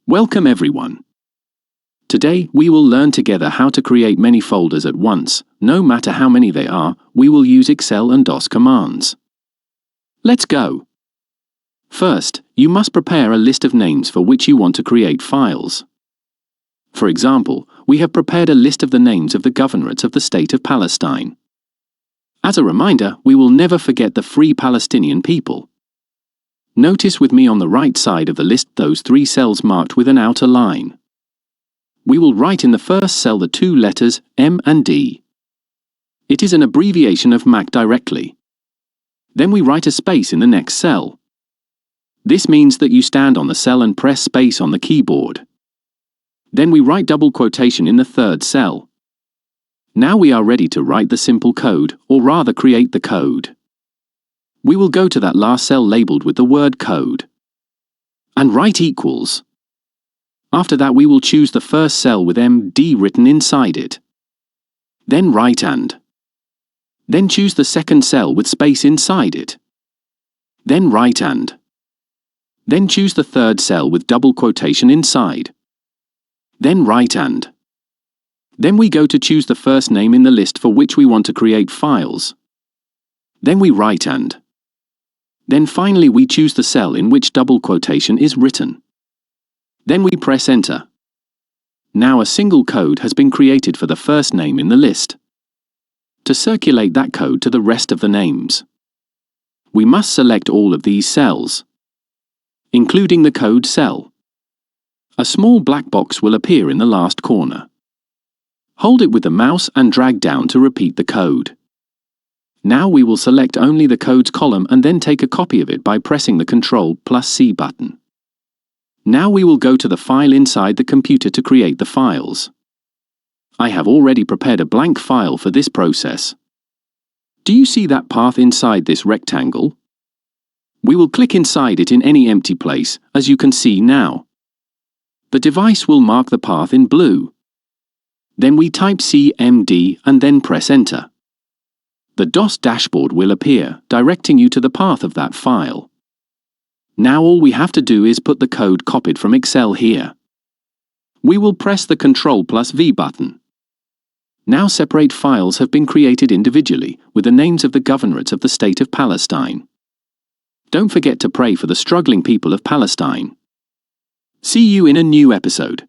Welcome everyone. Today we will learn together how to create many folders at once. No matter how many they are, we will use Excel and DOS commands. Let's go. First, you must prepare a list of names for which you want to create files. For example, we have prepared a list of the names of the governorates of the State of Palestine. As a reminder, we will never forget the free Palestinian people. Notice with me on the right side of the list those 3 cells marked with an outer line. We will write in the first cell the 2 letters M and D. It is an abbreviation of MAC directly. Then we write a space in the next cell. This means that you stand on the cell and press space on the keyboard. Then we write double quotation in the 3rd cell. Now we are ready to write the simple code, or rather create the code. We will go to that last cell labeled with the word code and write equals. After that we will choose the first cell with MD written inside it. Then write and. Then choose the second cell with space inside it. Then write and. Then choose the 3rd cell with double quotation inside. Then write and. Then we go to choose the first name in the list for which we want to create files. Then we write and. Then finally we choose the cell in which double quotation is written. Then we press enter. Now a single code has been created for the first name in the list. To circulate that code to the rest of the names, we must select all of these cells, including the code cell. A small black box will appear in the last corner. Hold it with the mouse and drag down to repeat the code. Now we will select only the codes column and then take a copy of it by pressing the Ctrl+C button. Now we will go to the file inside the computer to create the files. I have already prepared a blank file for this process. Do you see that path inside this rectangle? We will click inside it in any empty place, as you can see now. The device will mark the path in blue. Then we type CMD and then press enter. The DOS dashboard will appear, directing you to the path of that file. Now all we have to do is put the code copied from Excel here. We will press the Ctrl+V button. Now separate files have been created individually with the names of the governorates of the State of Palestine. Don't forget to pray for the struggling people of Palestine. See you in a new episode.